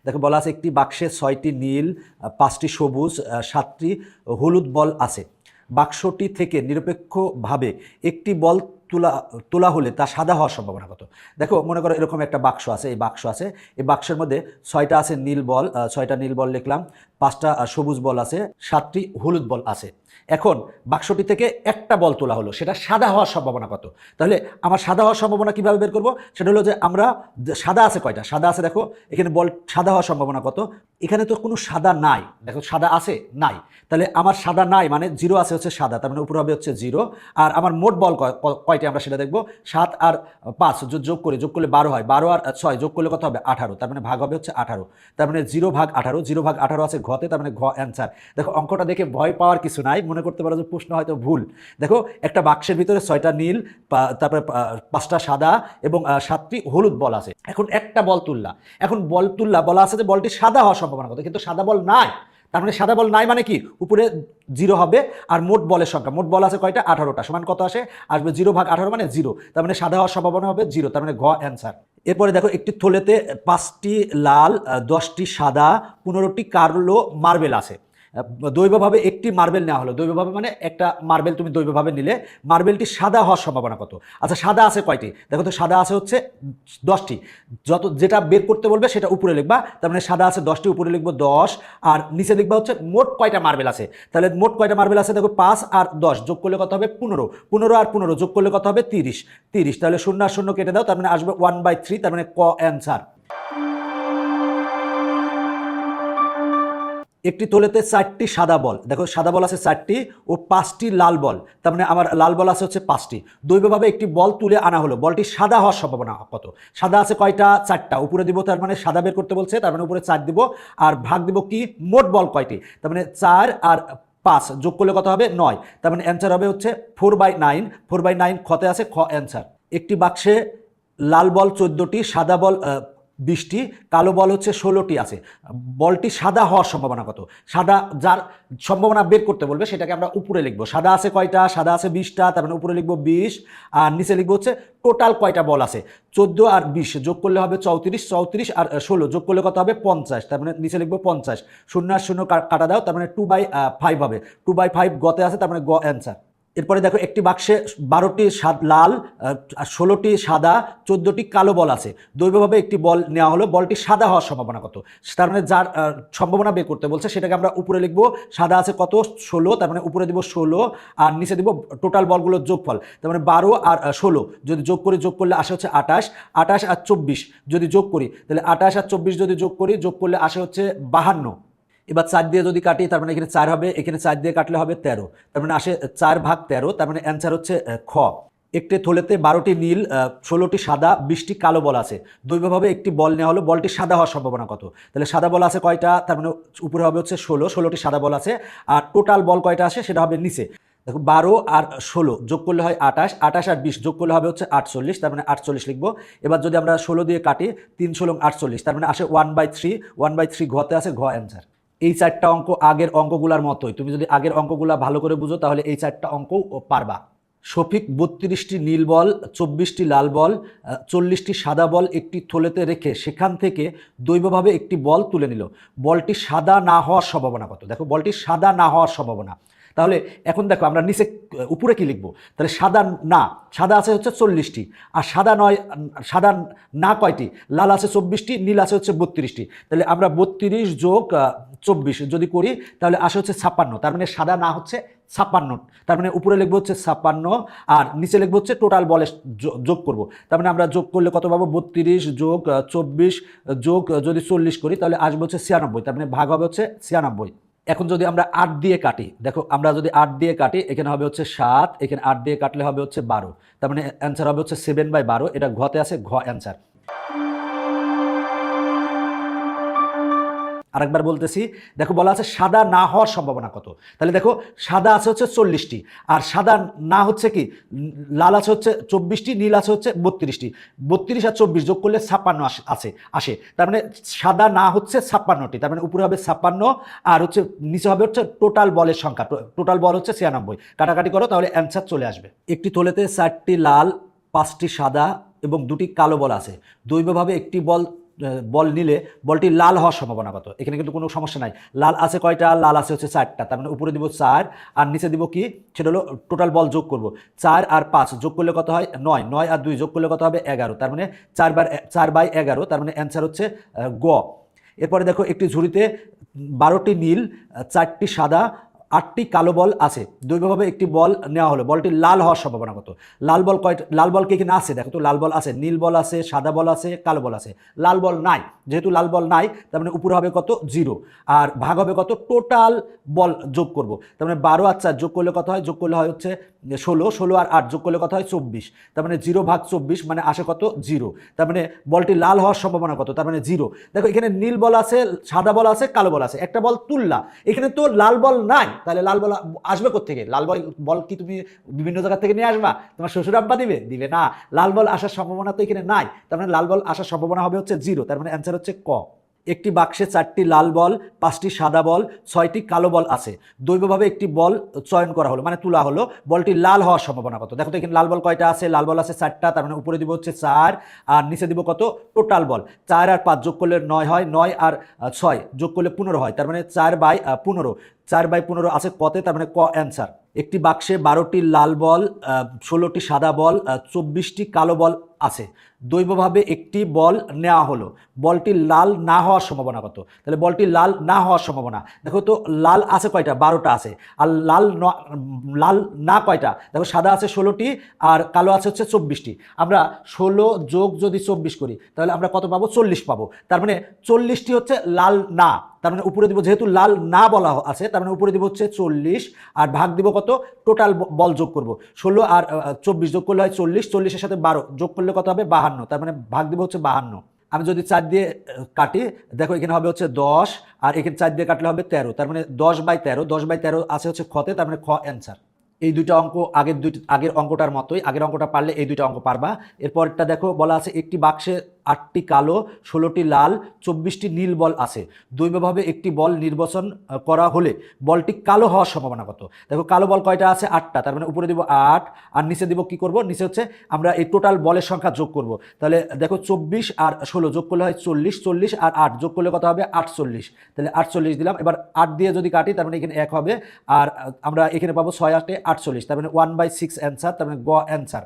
দেখো বলা আছে একটি বাক্সে 6টি নীল, 5টি সবুজ, 7টি হলুদ বল আছে। বাক্সটি থেকে নিরপেক্ষভাবে একটি বল তোলা হলে তা সাদা হওয়ার সম্ভাবনা কত? দেখো মনে করো এরকম একটা বাক্স আছে, এই বাক্সের মধ্যে 6টা আছে নীল বল, 6টা নীল বল লিখলাম, 5টা সবুজ বল আছে, 7টি হলুদ বল আছে। এখন বাক্সটি থেকে একটা বল তোলা হলো, সেটা সাদা হওয়ার সম্ভাবনা কত? তাহলে আমার সাদা হওয়ার সম্ভাবনা কিভাবে বের করব? সেটা হলো যে আমরা সাদা আছে কয়টা, সাদা আছে দেখো এখানে বল সাদা হওয়ার সম্ভাবনা কত? এখানে তো কোনো সাদা নাই, দেখো সাদা আছে নাই, তাহলে আমার সাদা নাই মানে 0 আছে হচ্ছে সাদা, তার মানে উপরে হবে হচ্ছে 0। আর আমার মোট বল কয়টি আমরা সেটা দেখবো, 7 আর 5 যোগ করলে 12 হয়, 12 আর 6 যোগ করলে কত হবে 18, তার মানে ভাগ হবে হচ্ছে 18, তার মানে 0/18 আছে ঘতে, তার মানে ঘ অ্যান্সার। দেখো অঙ্কটা দেখে ভয় পাওয়ার কিছু নাই, মনে করতে পারো যে প্রশ্ন হয়তো ভুল। দেখো একটা বাক্সের ভিতরে 6টা নীল, তারপরে 5টা সাদা এবং 7টি হলুদ বল আছে। এখন একটা বল তুললা, এখন বল তুললা, বলা আছে যে বলটি সাদা হওয়ার সম্ভাবনা কত, কিন্তু সাদা বল নাই, তার মানে সাদা বল নাই মানে কি উপরে 0 হবে। আর মোট বলের সংখ্যা, মোট বল আছে কয়টা 18টা, সমান কত আসবে 0/18 মানে 0, তার মানে সাদা হওয়ার সম্ভাবনা হবে 0, তার মানে ঘ অ্যান্সার। এরপরে দেখো একটি থলেতে 5টি লাল, 10টি সাদা, 15টি কালো মার্বেল আছে। দৈবভাবে একটি মার্বেল নেওয়া হলো, দৈবভাবে মানে একটা মার্বেল তুমি দৈবভাবে নিলে, মার্বেলটি সাদা হওয়ার সম্ভাবনা কত? আচ্ছা সাদা আছে কয়টি, দেখো তো সাদা আছে হচ্ছে 10টি, যেটা বের করতে বলবে সেটা উপরে লিখবা, তার মানে সাদা আছে 10টি, উপরে লিখবো 10, আর নিচে লিখবা হচ্ছে মোট কয়টা মার্বেল আছে। তাহলে মোট কয়টা মার্বেল আছে দেখো 5 আর 10 যোগ করলে কত হবে 15, 15 আর 15 যোগ করলে কত হবে 30, তাহলে 0 আর 0 কেটে দাও, তার মানে আসবে 1/3, তার মানে ক অ্যান্সার। একটি থলেতে 4টি সাদা বল, দেখো সাদা বল আছে 4টি ও 5টি লাল বল, তার মানে আমার লাল বল আছে হচ্ছে 5টি। দৈবভাবে একটি বল তুলে আনা হলো, বলটি সাদা হওয়ার সম্ভাবনা কত? সাদা আছে কয়টা 4টা, উপরে দিব, তার মানে সাদা বের করতে বলছে, তার মানে উপরে 4 দিব, আর ভাগ দিব কি মোট বল কয়টি, তার মানে 4 আর 5 যোগ করলে কত হবে 9, তার মানে অ্যান্সার হবে হচ্ছে 4/9, 4/9 খতে আছে খ অ্যান্সার। একটি বাক্সে লাল বল 14টি, সাদা বল 20টি, কালো বল হচ্ছে 16টি আছে। বলটি সাদা হওয়ার সম্ভাবনা কত? সাদা যার সম্ভাবনা বের করতে বলবে সেটাকে আমরা উপরে লিখবো। সাদা আছে কয়টা, সাদা আছে 20টা, তার মানে উপরে লিখবো 20, আর নিচে লিখবো হচ্ছে টোটাল কয়টা বল আছে। 14 আর 20 যোগ করলে হবে 34, 34 আর 16 যোগ করলে কত হবে 50, তার মানে নিচে লিখবো 50, 0 আর 0 কাটা দাও, তার মানে 2/5 হবে, 2/5 গতে আছে, তার মানে গ অ্যান্সার। এরপরে দেখো একটি বাক্সে 12টি লাল, 16টি সাদা, 14টি কালো বল আছে। দৈবভাবে একটি বল নেওয়া হলো, বলটি সাদা হওয়ার সম্ভাবনা কত? তার মানে যার সম্ভাবনা বের করতে বলছে সেটাকে আমরা উপরে লিখবো। সাদা আছে কত 16, তার মানে উপরে দিব 16, আর নিচে দিব টোটাল বলগুলোর যোগফল, তার মানে 12 আর 16 যদি যোগ করলে আসে হচ্ছে 28, 28 আর 24 যদি যোগ করি, তাহলে 28 আর 24 যদি যোগ করলে আসে হচ্ছে 52। এবার 4 দিয়ে যদি কাটি, তার মানে এখানে 4 হবে, এখানে 4 দিয়ে কাটলে হবে 13, তার মানে আসে 4/13, তার মানে অ্যান্সার হচ্ছে খ। একটি থলেতে 12টি নীল, 16টি সাদা, 20টি কালো বল আছে। দৈবভাবে একটি বল নেওয়া হলো, বলটি সাদা হওয়ার সম্ভাবনা কত? তাহলে সাদা বল আছে কয়টা, তার মানে উপরে হবে হচ্ছে 16টি সাদা বল আছে, আর টোটাল বল কয়টা আসে সেটা হবে নিচে। দেখো 12 আর 16 যোগ করলে হয় 28, 28 আর 20 যোগ করলে হবে হচ্ছে 48, তার মানে 48 লিখবো। এবার যদি আমরা 16 দিয়ে কাটি, 3 16 48, তার মানে আসে 1/3, 1/3 ঘতে আছে ঘ অ্যান্সার। এই 4টা অঙ্ক আগের অঙ্কগুলার মতোই, তুমি যদি আগের অঙ্কগুলা ভালো করে বুঝো তাহলে এই 4টা অঙ্কও পারবা। শফিক 32টি নীল বল, 24টি লাল বল, 40টি সাদা বল একটি থলেতে রেখে সেখান থেকে দৈবভাবে একটি বল তুলে নিল, বলটি সাদা না হওয়ার সম্ভাবনা কত? দেখো বলটি সাদা না হওয়ার সম্ভাবনা, তাহলে এখন দেখো আমরা নিচে উপরে কি লিখবো, তাহলে সাদা আছে হচ্ছে 40টি, আর সাদা না কয়টি, লাল আছে 24টি, নীল আছে হচ্ছে 32টি, তাহলে আমরা 32 যোগ 24 যদি করি তাহলে আসে হচ্ছে 56, তার মানে সাদা না হচ্ছে 56, তার মানে উপরে লিখবো হচ্ছে 56, আর নিচে লিখবো হচ্ছে টোটাল বলে যোগ করব, তার মানে আমরা যোগ করলে কত পাবো 32 যোগ 24 যোগ যদি 40 করি তাহলে আসবে হচ্ছে 96, তার মানে ভাগ হবে হচ্ছে 96। এখন যদি আমরা 8 দিয়ে কাটি, দেখো আমরা যদি 8 দিয়ে কাটি, এখানে হবে হচ্ছে 7, এখানে 8 দিয়ে কাটলে হবে হচ্ছে 12, তার মানে অ্যান্সার হবে হচ্ছে 7/12, এটা ঘতে আছে ঘ অ্যান্সার। আরেকবার বলতেছি, দেখো বলা আছে সাদা না হওয়ার সম্ভাবনা কত, তাহলে দেখো সাদা আছে হচ্ছে 40টি, আর সাদা না হচ্ছে কি লাল আছে হচ্ছে 24টি, নীল আছে হচ্ছে 32টি, 32 আর 24 যোগ করলে 56 আসে, তার মানে সাদা না হচ্ছে 56টি, তার মানে উপরে হবে 56, আর হচ্ছে নিচে হবে হচ্ছে টোটাল বলের সংখ্যা, টোটাল বল হচ্ছে 96, কাটাকাটি করো তাহলে অ্যান্সার চলে আসবে। একটি থলেতে 4টি লাল, 5টি সাদা এবং 2টি কালো বল আছে। দৈবভাবে একটি বল বল নিলে বলটি লাল হওয়ার সম্ভাবনা কত? এখানে কিন্তু কোনো সমস্যা নাই। লাল আছে কয়টা? লাল আছে হচ্ছে 4টা, তার মানে উপরে দিব 4 আর নিচে দিব কি, সেটা হলো টোটাল বল যোগ করব। 4 আর 5 যোগ করলে কত হয়? 9, 9 আর 2 যোগ করলে কত হবে? 11, তার মানে 4/11, তার মানে অ্যান্সার হচ্ছে গ। এরপরে দেখো একটি ঝুড়িতে 12টি নীল, 4টি সাদা, 8টি কালো বল আছে। দৈবভাবে একটি বল নেওয়া হলো, বলটি লাল হওয়ার সম্ভাবনা কত? লাল বল কয়টা? লাল বল কি এখানে আছে? দেখো তো লাল বল আছে, নীল বল আছে, সাদা বল আছে, কালো বল আছে। লাল বল নাই, যেহেতু লাল বল নাই তার মানে উপরে হবে কত? 0, আর ভাগ হবে কত? টোটাল বল যোগ করব, তার মানে 12 আর 4 যোগ করলে কত হয়? যোগ করলে হয় হচ্ছে 16, 16 আর 8 যোগ করলে কত হয়? 24, তার মানে 0/24 মানে আসে কত? 0, তার মানে বলটি লাল হওয়ার সম্ভাবনা কত? তার মানে 0। দেখো এখানে নীল বল আছে, সাদা বল আছে, কালো বল আছে, একটা বল তুললা, এখানে তো লাল বল নাই, তাহলে লাল বল আসবে কোত্থেকে? লাল বল কি তুমি বিভিন্ন জায়গা থেকে নিয়ে আসবা? তোমার শ্বশুর আব্বা দিবে? দিবে না। লাল বল আসার সম্ভাবনা তো এখানে নাই, তার মানে লাল বল আসার সম্ভাবনা হবে হচ্ছে 0, তার মানে অ্যান্সার হচ্ছে ক। একটি বাক্সে 4টি লাল বল, 5টি সাদা বল, 6টি কালো বল আছে। দৈবভাবে একটি বল চয়ন করা হলো, মানে তোলা হলো, বলটি লাল হওয়ার সম্ভাবনা কত? দেখো তো এখানে লাল বল কয়টা আছে? লাল বল আছে 4টা, তার মানে উপরে দিব হচ্ছে 4 আর নিচে দিব কত? টোটাল বল। 4 আর 5 যোগ করলে 9 হয়, 9 আর 6 যোগ করলে 15 হয়, তার মানে 4/15, 4/15 আছে কতে? তার মানে ক অ্যান্সার। একটি বাক্সে 12টি লাল বল, 16টি সাদা বল, 24টি কালো বল আছে। দৈবভাবে একটি বল নেওয়া হলো, বলটি লাল না হওয়ার সম্ভাবনা কত? তাহলে বলটি লাল না হওয়ার সম্ভাবনা, দেখো তো লাল আছে কয়টা? 12টা আছে, আর লাল না কয়টা? দেখো সাদা আছে 16টি আর কালো আছে হচ্ছে 24টি। আমরা 16 যোগ যদি 24 করি তাহলে আমরা কত পাবো? 40 পাবো, তার মানে 40টি হচ্ছে লাল না, তার মানে উপরে দিব, যেহেতু লাল না বলা আছে তার মানে উপরে দিব হচ্ছে 40 আর ভাগ দিব কত? টোটাল বল যোগ করব, 16 আর 24 যোগ করলে হয় 40, 40-এর সাথে 12 যোগ করলে কত হবে? 52, তার মানে ভাগ দিব হচ্ছে 52। আমি যদি 4 দিয়ে কাটি, দেখো এখানে হবে হচ্ছে 10 আর এখানে 4 দিয়ে কাটলে হবে 13, তার মানে 10/13, 10/13 আছে হচ্ছে খতে, তার মানে খ অ্যান্সার। এই দুইটা অঙ্ক আগের অঙ্কটার মতোই, আগের অঙ্কটা পারলে এই দুইটা অঙ্ক পারবা। এরপরটা দেখো বলা আছে একটি বাক্সে 8টি কালো, 16টি লাল, 24টি নীল বল আছে। দৈবভাবে একটি বল নির্বাচন করা হলে বলটি কালো হওয়ার সম্ভাবনা কত? দেখো কালো বল কয়টা আছে? 8টা, তার মানে উপরে দিব 8 আর নিচে দিব কি করব? নিচে হচ্ছে আমরা এই টোটাল বলের সংখ্যা যোগ করব, তাহলে দেখো 24 আর 16 যোগ করলে হয় 40, 40 আর 8 যোগ করলে কত হবে? 48, তাহলে 48 দিলাম। এবার 8 দিয়ে যদি কাটি তার মানে এখানে 1 হবে, আর আমরা এখানে পাবো 6 8 48, তার মানে 1/6 অ্যান্সার, তার মানে গ অ্যান্সার।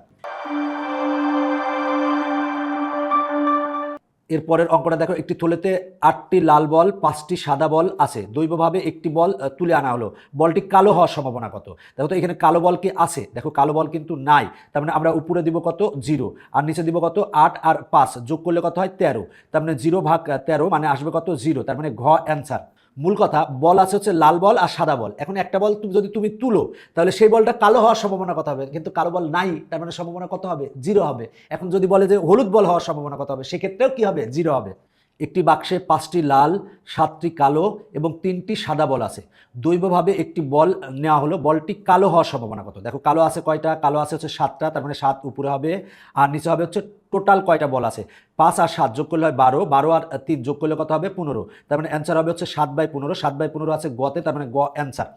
এরপরের অঙ্কটা দেখো একটি থলেতে 8টি লাল বল, 5টি সাদা বল আছে। দৈবভাবে একটি বল তুলে আনা হলো, বলটি কালো হওয়ার সম্ভাবনা কত? দেখো তো এখানে কালো বল কি আছে? দেখো কালো বল কিন্তু নাই, তার মানে আমরা উপরে দিব কত? 0 আর নিচে দিব কত? 8 আর 5 যোগ করলে কত হয়? 13, তার মানে 0/13 মানে আসবে কত? 0, তার মানে ঘ অ্যান্সার। মূল কথা, বল আছে হচ্ছে লাল বল আর সাদা বল। এখন একটা বল যদি তুমি তুলো তাহলে সেই বলটা কালো হওয়ার সম্ভাবনা কত হবে? কিন্তু কালো বল নাই, তার মানে সম্ভাবনা কত হবে? 0 হবে। এখন যদি বলে যে হলুদ বল হওয়ার সম্ভাবনা কত হবে, সেক্ষেত্রেও কি হবে? 0 হবে। একটি বাক্সে 5টি লাল, 7টি কালো এবং 3টি সাদা বল আছে। দৈবভাবে একটি বল নেওয়া হলো, বলটি কালো হওয়ার সম্ভাবনা কত? দেখো কালো আছে কয়টা? কালো আছে হচ্ছে 7টা, তার মানে 7 উপরে হবে আর নিচে হবে হচ্ছে টোটাল কয়টা বল আছে? 5 আর 7 যোগ করলে হয় 12, 12 আর 3 যোগ করলে কত হবে? 15, তার মানে অ্যান্সার হবে হচ্ছে 7/15, 7/15 আছে গতে, তার মানে গ অ্যান্সার।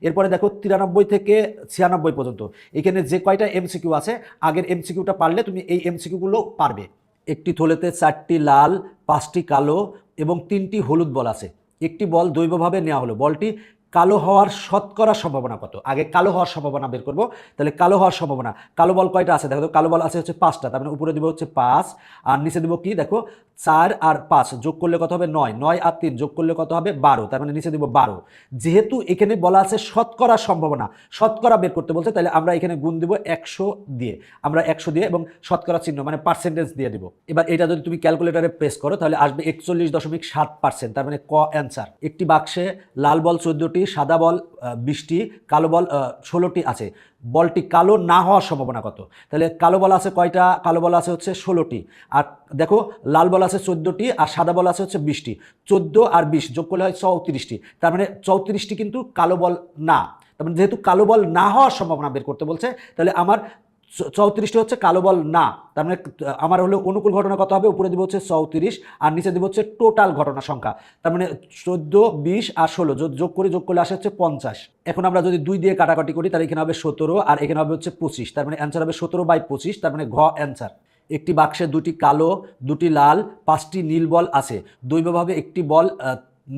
এরপরে দেখো 93 থেকে 96 পর্যন্ত এখানে যে কয়টা এমসিকিউ আছে, আগের এমসিকিউটা পারলে তুমি এই এমসিকিউগুলো পারবে। একটি থলেতে 4টি লাল, 5টি কালো এবং 3টি হলুদ বল আছে। একটি বল দৈবভাবে নেওয়া হলো, বলটি কালো হওয়ার শতকরা সম্ভাবনা কত? আগে কালো হওয়ার সম্ভাবনা বের করবো, তাহলে কালো হওয়ার সম্ভাবনা, কালো বল কয়টা আছে? দেখো কালো বল আছে হচ্ছে 5টা, তার মানে উপরে দিব হচ্ছে 5 আর নিচে দিব কি? দেখো 4 আর 5 যোগ করলে কত হবে? 9, 9 আর 3 যোগ করলে কত হবে? 12, তার মানে নিচে দিব 12। যেহেতু এখানে বলা আছে শতকরা সম্ভাবনা, শতকরা বের করতে বলছে, তাহলে আমরা এখানে গুণ দিব 100 দিয়ে, আমরা 100 দিয়ে এবং শতকরা চিহ্ন মানে পার্সেন্টেজ দিয়ে দিব। এবার এটা যদি তুমি ক্যালকুলেটারে প্রেস করো তাহলে আসবে 41.7%, তার মানে ক অ্যান্সার। একটি বাক্সে লাল বল 14টি, সাদা বল 20টি, কালো বল 16টি আছে। বলটি কালো না হওয়ার সম্ভাবনা কত? তাহলে কালো বল আছে কয়টা? কালো বল আছে হচ্ছে 16টি, আর দেখো লাল বল আছে 14টি আর সাদা বল আছে হচ্ছে 20টি। 14 আর 20 যোগ করলে হয় 34টি, তার মানে 34টি কিন্তু কালো বল না। তার মানে যেহেতু কালো বল না হওয়ার সম্ভাবনা বের করতে বলছে, তাহলে আমার 34টি হচ্ছে কালো বল না, তার মানে আমার হলো অনুকূল ঘটনা কত হবে? উপরে দিব হচ্ছে 34 আর নিচে দিব হচ্ছে টোটাল ঘটনা সংখ্যা, তার মানে 14, 20 আর 16 যোগ করলে আসে হচ্ছে 50। এখন আমরা যদি 2 দিয়ে কাটাকাটি করি তাহলে এখানে হবে 17 আর এখানে হবে হচ্ছে 25, তার মানে অ্যান্সার হবে 17/25, তার মানে ঘ অ্যান্সার। একটি বাক্সে দুটি কালো, দুটি লাল, 5টি নীল বল আছে। দৈবভাবে একটি বল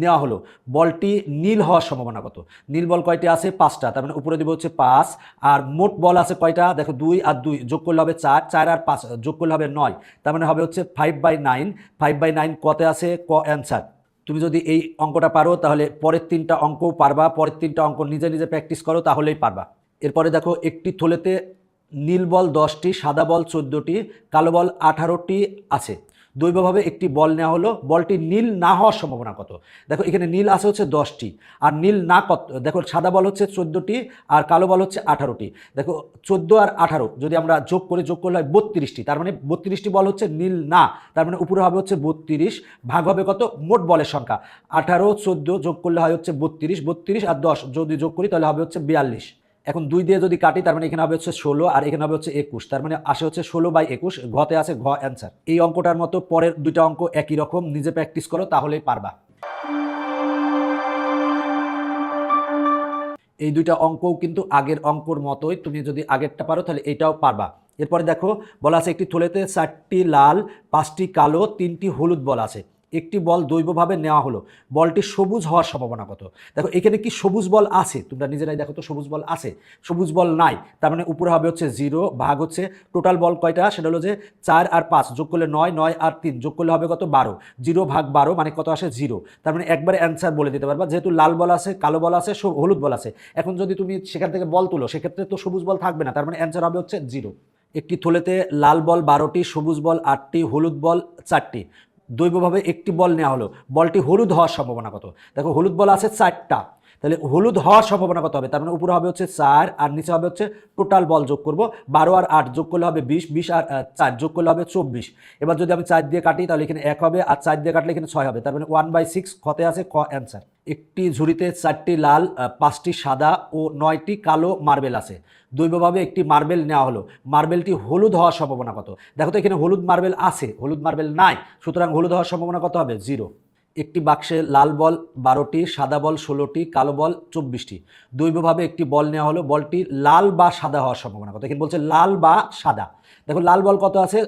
নেওয়া হলো, বলটি নীল হওয়ার সম্ভাবনা কত? নীল বল কয়টি আছে? 5টা, তার মানে উপরে দিব হচ্ছে 5। আর মোট বল আছে কয়টা? দেখো 2 আর 2 যোগ করলে হবে 4, 4 আর 5 যোগ করলে হবে 9, তার মানে হবে হচ্ছে 5/9। 5/9 কতে আছে? ক অ্যান্সার। তুমি যদি এই অঙ্কটা পারো তাহলে পরের 3টা অঙ্কও পারবা। পরের 3টা অঙ্ক নিজে নিজে প্র্যাকটিস করো, তাহলেই পারবা। এরপরে দেখো, একটি থলেতে নীল বল 10টি, সাদা বল 14টি, কালো বল 18টি আছে। দৈবভাবে একটি বল নেওয়া হলো, বলটি নীল না হওয়ার সম্ভাবনা কত? দেখো এখানে নীল আছে হচ্ছে 10টি, আর নীল না কত? দেখো সাদা বল হচ্ছে 14টি আর কালো বল হচ্ছে 18টি। দেখো 14 আর 18 যদি আমরা যোগ করলে হয় 32টি, তার মানে 32টি বল হচ্ছে নীল না, তার মানে উপরে হবে হচ্ছে 32, ভাগ হবে কত? মোট বলের সংখ্যা 18, 14 যোগ করলে হয় হচ্ছে 32, 32 আর 10 যদি যোগ করি তাহলে হবে হচ্ছে 42। এখন 2 দিয়ে যদি কাটি তার মানে এখানে হবে হচ্ছে 16 আর এখানে হবে হচ্ছে 21, তার মানে আসে হচ্ছে 16/21। ঘতে আছে ঘ অ্যান্সার। এই অঙ্কটার মতো পরের 2টা অঙ্ক একই রকম, নিজে প্র্যাকটিস করো তাহলেই পারবা। এই 2টা অঙ্কও কিন্তু আগের অঙ্কর মতোই, তুমি যদি আগেরটা পারো তাহলে এটাও পারবা। এরপরে দেখো, বলা আছে একটি থলেতে 4টি লাল, 5টি কালো, 3টি হলুদ বল আছে। একটি বল দৈবভাবে নেওয়া হলো, বলটি সবুজ হওয়ার সম্ভাবনা কত? দেখো এখানে কি সবুজ বল আছে? তোমরা নিজেরাই দেখো তো, সবুজ বল আছে? সবুজ বল নাই, তার মানে উপরে হবে হচ্ছে 0, ভাগ হচ্ছে টোটাল বল কয়টা? সেটা হলো যে 4 আর 5 যোগ করলে 9, 9 আর 3 যোগ করলে হবে কত? 12। 0 ভাগ 12 মানে কত আসে? 0। তার মানে একবারে অ্যান্সার বলে দিতে পারবা, যেহেতু লাল বল আছে, কালো বল আছে, হলুদ বল আছে। এখন যদি তুমি সেখান থেকে বল তুলো, সেক্ষেত্রে তো সবুজ বল থাকবে না, তার মানে অ্যান্সার হবে হচ্ছে 0। একটি থলেতে লাল বল 12টি, সবুজ বল 8টি, হলুদ বল 4টি। দৈবভাবে একটি বল নেওয়া হলো, বলটি হলুদ হওয়ার সম্ভাবনা কত? দেখো হলুদ বল আছে 4টা, তাহলে হলুদ হওয়ার সম্ভাবনা কত হবে? তার মানে উপরে হবে হচ্ছে 4 আর নিচে হবে হচ্ছে টোটাল বল যোগ করব, 12 আর 8 যোগ করলে হবে 20, 20 আর 4 যোগ করলে হবে 24। এবার যদি আমি 4 দিয়ে কাটি তাহলে এখানে 1 হবে, আর 4 দিয়ে কাটলে এখানে 6 হবে, তার মানে 1/6। খতে আছে ক অ্যান্সার। একটি ঝুড়িতে 4টি লাল, 5টি সাদা ও 9টি কালো মার্বেল আছে। দৈবভাবে একটি মার্বেল নেওয়া হলো, মার্বেলটি হলুদ হওয়ার সম্ভাবনা কত? দেখো তো এখানে হলুদ মার্বেল আছে, হলুদ মার্বেল নাই, সুতরাং হলুদ হওয়ার সম্ভাবনা কত হবে? 0। একটি বাক্সে লাল বল 12টি, সাদা বল 16টি, কালো বল 24টি। দৈবভাবে একটি বল নেওয়া হলো, বলটি লাল বা সাদা হওয়ার সম্ভাবনা কত? এখানে বলছে লাল বা সাদা। দেখো লাল বল কত আছে?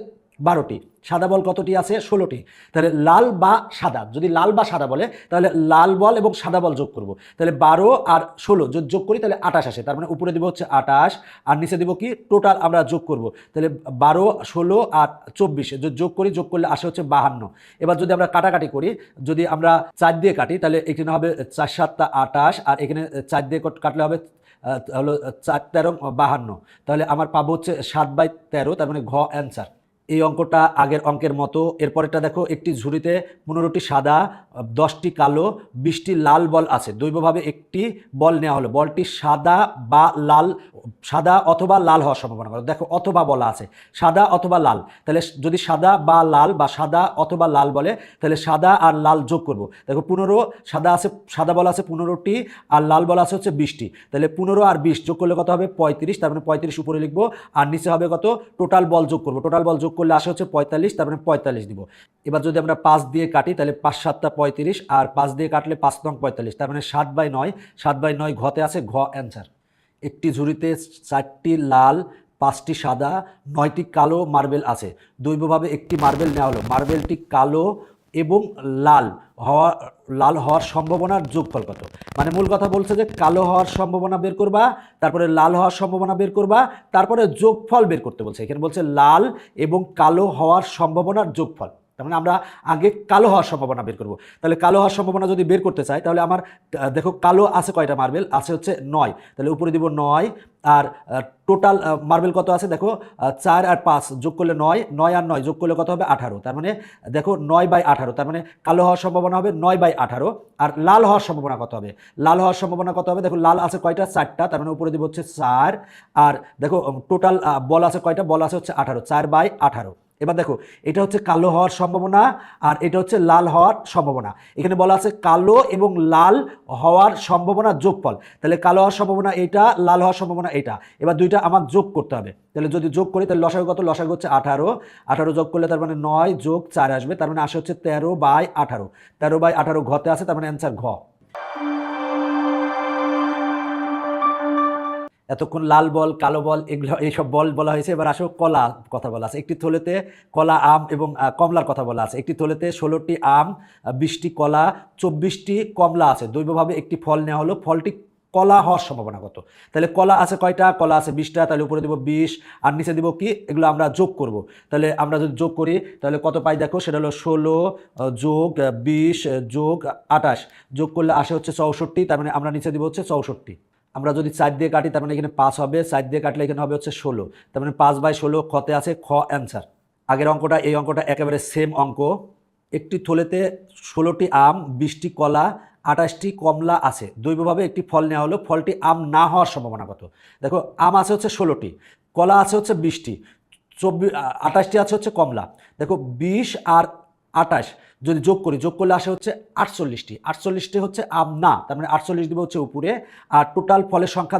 12টি। সাদা বল কতটি আছে? 16টি। তাহলে লাল বা সাদা, যদি লাল বা সাদা বলে তাহলে লাল বল এবং সাদা বল যোগ করব, তাহলে 12 আর 16 যদি যোগ করি তাহলে 28 আসে, তার মানে উপরে দিব হচ্ছে 28 আর নিচে দিব কি? টোটাল আমরা যোগ করব, তাহলে 12, 16 আর 24 যদি যোগ করি, যোগ করলে আসে হচ্ছে 52। এবার যদি আমরা কাটাকাটি করি, যদি আমরা 4 দিয়ে কাটি তাহলে এখানে হবে 4 7 28 আর এখানে 4 দিয়ে কাটলে হবে হলো 4 13 52, তাহলে আমার পাবো হচ্ছে 7/13, তার মানে ঘ অ্যান্সার। এই অঙ্কটা আগের অঙ্কের মতো। এরপরেরটা দেখো, একটি ঝুড়িতে 15টি সাদা, 10টি কালো, 20টি লাল বল আছে। দৈবভাবে একটি বল নেওয়া হলো, বলটি সাদা বা লাল, সাদা অথবা লাল হওয়ার সম্ভাবনা কত? দেখো অথবা বলা আছে, সাদা অথবা লাল, তাহলে যদি সাদা বা লাল বা সাদা অথবা লাল বলে তাহলে সাদা আর লাল যোগ করব। দেখো 15 সাদা আছে, সাদা বল আছে 15টি আর লাল বল আছে হচ্ছে 20টি, তাহলে 15 আর 20 যোগ করলে কত হবে? 35, তার মানে 35 উপরে লিখবো আর নিচে হবে কত? টোটাল বল যোগ করবো, টোটাল বল যোগ করলে আসে হচ্ছে 45, তার মানে 45 দিব। এবার যদি আমরা 5 দিয়ে কাটি তাহলে 5 7 35 আর 5 দিয়ে কাটলে 5 নং 45, তার মানে 7/9। 7/9 ঘতে আছে ঘ অ্যান্সার। একটি ঝুড়িতে 4টি লাল, 5টি সাদা, 9টি কালো মার্বেল আছে। দৈবভাবে একটি মার্বেল নেওয়া হলো, মার্বেলটি কালো এবং লাল হওয়ার সম্ভাবনার যোগফল কত? মানে মূল কথা বলছে যে কালো হওয়ার সম্ভাবনা বের করবা, তারপরে লাল হওয়ার সম্ভাবনা বের করবা, তারপরে যোগফল বের করতে বলছে। এখানে বলছে লাল এবং কালো হওয়ার সম্ভাবনার যোগফল, তার মানে আমরা আগে কালো হওয়ার সম্ভাবনা বের করব। তাহলে কালো হওয়ার সম্ভাবনা যদি বের করতে চাই তাহলে আমার দেখো কালো আছে কয়টা মার্বেল? আছে হচ্ছে 9, তাহলে উপরে দিব 9 আর টোটাল মার্বেল কত আছে? দেখো 4 আর 5 যোগ করলে 9, 9 আর 9 যোগ করলে কত হবে? 18, তার মানে দেখো 9/18, তার মানে কালো হওয়ার সম্ভাবনা হবে 9/18। আর লাল হওয়ার সম্ভাবনা কত হবে? লাল হওয়ার সম্ভাবনা কত হবে? দেখো লাল আছে কয়টা? 4টা, তার মানে উপরে দিব হচ্ছে 4 আর দেখো টোটাল বল আছে কয়টা? বল আছে হচ্ছে 18, 4/18। এবার দেখো এটা হচ্ছে কালো হওয়ার সম্ভাবনা আর এটা হচ্ছে লাল হওয়ার সম্ভাবনা। এখানে বলা আছে কালো এবং লাল হওয়ার সম্ভাবনা যোগফল, তাহলে কালো হওয়ার সম্ভাবনা এটা, লাল হওয়ার সম্ভাবনা এটা। এবার দুইটা আমার যোগ করতে হবে, তাহলে যদি যোগ করি তাহলে লসাগু কত? লসাগু হচ্ছে 18, 18 যোগ করলে তার মানে 9 যোগ 4 আসবে, তার মানে আসে হচ্ছে 13/18। 13/18 ঘতে আছে, তার মানে অ্যান্সার ঘ। এতক্ষণ লাল বল, কালো বল, এগুলো এইসব বল বলা হয়েছে। এবার আসো কলা কথা বলা আছে। একটি থলেতে কলা, আম এবং কমলার কথা বলা আছে। একটি থলেতে 16টি আম, 20টি কলা, 24টি কমলা আছে। দৈবভাবে একটি ফল নেওয়া হলো, ফলটি কলা হওয়ার সম্ভাবনা কত? তাহলে কলা আছে কয়টা? কলা আছে 20টা, তাহলে উপরে দেবো 20 আর নিচে দেবো কি? এগুলো আমরা যোগ করব। তাহলে আমরা যদি যোগ করি তাহলে কত পাই দেখো, সেটা হলো 16 যোগ 20 যোগ 28, যোগ করলে আসে হচ্ছে 64। তার মানে আমরা নিচে দেবো হচ্ছে 64। আমরা যদি 4 দিয়ে কাটি তার মানে এখানে 5 হবে, 4 দিয়ে কাটলে এখানে হবে হচ্ছে 16। তার মানে 5/16 খতে আছে খ অ্যান্সার। আগের অঙ্কটা এই অঙ্কটা একেবারে সেম অঙ্ক। একটি থলেতে 16টি আম, 20টি কলা, 28টি কমলা আছে। দৈবভাবে একটি ফল নেওয়া হলো, ফলটি আম না হওয়ার সম্ভাবনা কত? দেখো আম আছে হচ্ছে 16টি, কলা আছে হচ্ছে 20টি, 28টি আছে হচ্ছে কমলা। দেখো 20 আর 28 যদি যোগ করি, যোগ করলে আসে হচ্ছে 48টি। 48টি হচ্ছে আম না, তার মানে 48 দিব হচ্ছে উপরে, আর টোটাল ফলের সংখ্যা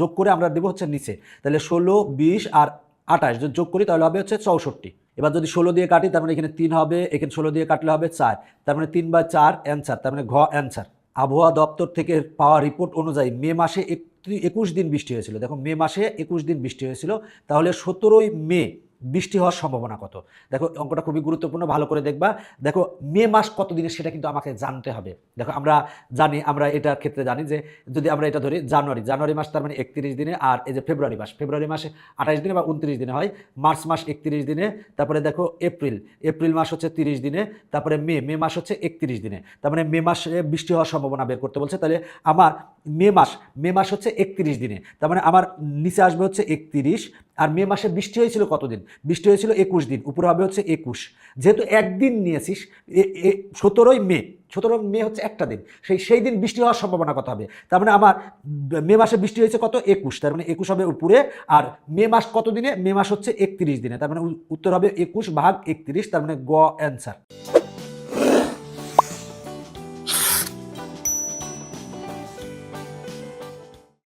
যোগ করে আমরা দেবো হচ্ছে নিচে। তাহলে 16, 20 আর 28 যদি যোগ করি তাহলে হবে হচ্ছে 64। এবার যদি 16 দিয়ে কাটি তার মানে এখানে 3 হবে, এখানে 16 দিয়ে কাটলে হবে 4, তার মানে 3/4 অ্যান্সার, তার মানে ঘ অ্যান্সার। আবহাওয়া দপ্তর থেকে পাওয়া রিপোর্ট অনুযায়ী মে মাসে 21 দিন বৃষ্টি হয়েছিল। দেখো মে মাসে 21 দিন বৃষ্টি হয়েছিল, তাহলে 17ই মে বৃষ্টি হওয়ার সম্ভাবনা কত? দেখো অঙ্কটা খুবই গুরুত্বপূর্ণ, ভালো করে দেখবা। দেখো মে মাস কত দিনের সেটা কিন্তু আমাকে জানতে হবে। দেখো আমরা জানি, আমরা এটার ক্ষেত্রে জানি যে যদি আমরা এটা ধরি জানুয়ারি মাস, তার মানে 31 দিনে, আর এই যে ফেব্রুয়ারি মাসে 28 দিনে বা 29 দিনে হয়, মার্চ মাস 31 দিনে, তারপরে দেখো এপ্রিল মাস হচ্ছে 30 দিনে, তারপরে মে মাস হচ্ছে 31 দিনে। তার মানে মে মাসে বৃষ্টি হওয়ার সম্ভাবনা বের করতে বলছে। তাহলে আমার মে মাস হচ্ছে 31 দিনে, তার মানে আমার নিচে আসবে হচ্ছে 31, আর মে মাসে বৃষ্টি হয়েছিল কতদিন? বৃষ্টি হয়েছিল 21 দিন, উপরে হবে হচ্ছে 21। যেহেতু একদিন নিয়েছিস, 17ই মে হচ্ছে একটা দিন, সেই দিন বৃষ্টি হওয়ার সম্ভাবনা কত হবে? তার মানে আমার মে মাসে বৃষ্টি হয়েছে কত? 21, তার মানে 21 হবে উপরে। আর মে মাস কত দিনে? মে মাস হচ্ছে 31 দিনে, তার মানে উত্তর হবে 21/31, তার মানে গ অ্যান্সার।